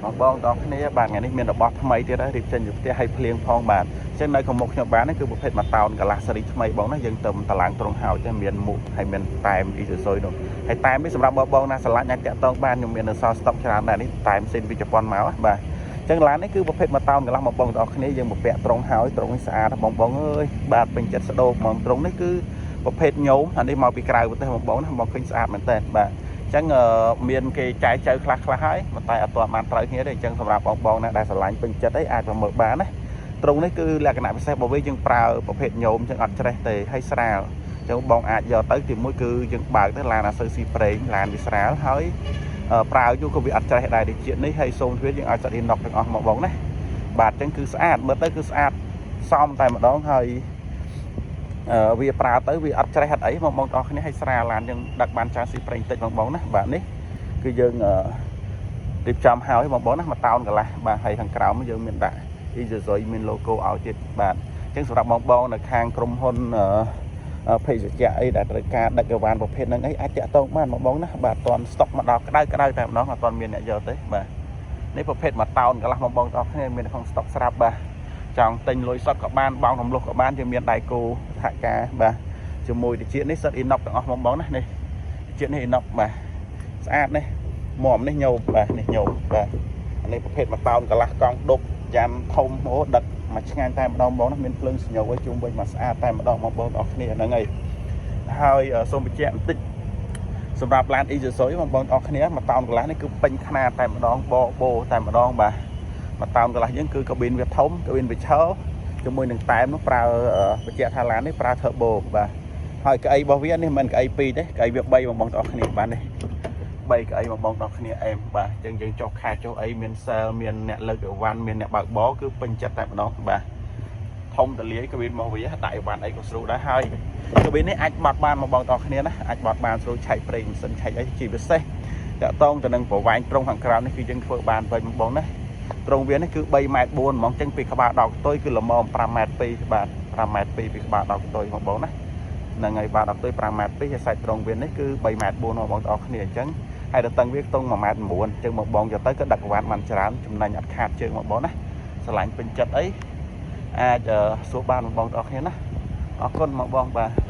បងតោះគ្នាបាទថ្ងៃនេះមានរបស់ថ្មីទៀតហើយរៀបចេញពីផ្ទះឲ្យភ្លៀងផងបាទអញ្ចឹងនៅក្នុងមុខខ្ញុំបានគឺប្រភេទមួយតោនកន្លះសេរីថ្មីបងណាយើងទៅតឡើងត្រង់ហើយតែមានមុខហើយមានតែមអ៊ីស៊ូស៊ុយនោះហើយតែមនេះសម្រាប់បងណាឆ្លាញ់អាចតាក់ទងបានខ្ញុំមាននៅសល់ស្តុកច្រើនដែរនេះតែមសេនពីជប៉ុនមកបាទអញ្ចឹងឡាននេះគឺប្រភេទមួយតោនកន្លះមកបងតោះគ្នាយើងបំពាក់ត្រង់ហើយត្រង់នេះស្អាតបងអើយបាទពេញចិត្តស្ដោហ្មងត្រង់នេះគឺប្រភេទញោមអានេះមកពីក្រៅប្រទេសបងណាបងឃើញស្អាតមែនតើបាទអញ្ចឹងមានគេចែកចៅខ្លះហើយតែអត់ទាន់បានត្រូវគ្នាទេអញ្ចឹងសម្រាប់បងណាដែលស្រឡាញ់ពេញចិត្តអីអាចមកមើលបានណាត្រង់នេះគឺលក្ខណៈពិសេសរបស់វាយើងប្រើប្រភេទញោមអញ្ចឹងអត់ច្រេះទេហើយស្រាលអញ្ចឹងបងអាចយកទៅទីមួយគឺយើងបើកទៅឡានអាសូវស៊ីប្រេងឡានវាស្រាលហើយប្រើយូរក៏វាអត់ច្រេះដែរដូចជាតិនេះហើយសូមទ្វាយើងឲ្យសាត់អ៊ីណុកទាំងអស់មកបងណាបាទអញ្ចឹងគឺស្អាតមើលទៅគឺស្អាតសមតែម្ដងហើយវាប្រើទៅវាអត់ច្រេះអត់អីបងប្អូនទាំងអស់គ្នាឲ្យស្រាលឡានយើងដឹកបានច្រើនស៊ីប្រេងតិចបងណាបាទនេះគឺយើងរៀបចំហើយបងប្អូនណាមួយតោនកន្លះបាទហើយខាងក្រោមយើងមានដាក់អ៊ីស៊ូស៊ុយមាន logo ឲ្យទៀតបាទអញ្ចឹងសម្រាប់បងប្អូននៅខាងក្រុមហ៊ុនភេសជ្ជៈអីដែលត្រូវការដឹកអីវ៉ាន់ប្រភេទហ្នឹងអីអាចតាក់ទងបានបងប្អូនណាបាទអត់ទាន់ស្តុកមកដល់ក្តៅតែម្ដងអត់ទាន់មានអ្នកយកទេបាទនេះប្រភេទមួយតោនកន្លះបងប្អូនទាំងអស់គ្នាមានក្នុងស្តុកស្រាប់បាទចង់ទិញលុយសុទ្ធក៏បានបង់រំលោះក៏បានយើងមានដៃគូសហការបាទជាមួយតិចនេះសិតអ៊ីណុកទាំងអស់បងណានេះជាតិនេះអ៊ីណុកបាទស្អាតនេះមុំនេះញោមបាទនេះញោមបាទនេះប្រភេទមួយតោនកន្លះកង់ដប់យ៉ាំធំអូដឹកមកឆ្ងាញ់តែម្ដងបងណាមានភ្លើងស្ញោឲ្យជុំវិញមកស្អាតតែម្ដងបងប្អូនទាំងអស់គ្នាហ្នឹងហើយសូមបញ្ជាក់បន្តិចសម្រាប់ឡានអ៊ីស៊ូស៊ុយបងប្អូនទាំងអស់គ្នាមួយតោនកន្លះនេះគឺពេញខ្នាតតែម្ដងបោតែម្ដងបាទមួយតោនកន្លះយើងគឺកាប៊ីនវាធំកាប៊ីនវាឈរជាមួយនឹងតែមនោះប្រើបញ្ជាក់ថាឡាននេះប្រើ turbo បាទហើយកៅអីរបស់វានេះមិនកៅអី2ទេកៅអីវា3បងប្អូនទាំងអស់គ្នាបាទនេះ3កៅអីបងប្អូនទាំងអស់គ្នាអែមបាទអញ្ចឹងយើងចុះខែចុះអីមានសែលមានអ្នកលើកអីវ៉ាន់មានអ្នកបើកបរគឺពេញចិត្តតែម្ដងបាទធំតលាយកាប៊ីនរបស់វាដាក់អីវ៉ាន់អីក៏ស្រួលដែរហើយកាប៊ីននេះអាចបត់បានបងប្អូនទាំងអស់គ្នាណាអាចបត់បានស្រួលឆែកប្រេងម៉ាស៊ីនឆែកអីជាពិសេសតាក់ទងទៅនឹងប្រវែងត្រង់ខាងក្រោមនេះគឺយើងធ្វើបានវិញបងណាត្រង់វានេះគឺ3.4 ម៉ែត្រហ្មងចឹងពីក្បាលដល់កតុយគឺល្មម5.2 ម៉ែត្របាទ5.2 ម៉ែត្រពីក្បាលដល់កតុយបងប្អូនណាហ្នឹងហើយបាទដល់កតុយ5.2 ម៉ែត្រហើយសាច់ត្រង់វានេះគឺ3.4 ម៉ែត្របងប្អូនទាំងអស់គ្នាអញ្ចឹងហើយដល់តឹងវាខ្ទង់1.9 ម៉ែត្រអញ្ចឹងមកបងយកទៅក៏ដឹកវ៉ាន់បានច្រើនចំណេញអត់ខាតជើងបងប្អូនណាស្រឡាញ់ពេញចិត្តអីអាចសួរបានបងប្អូនទាំងអស់គ្នាណាអរគុណបងប្អូនបាទ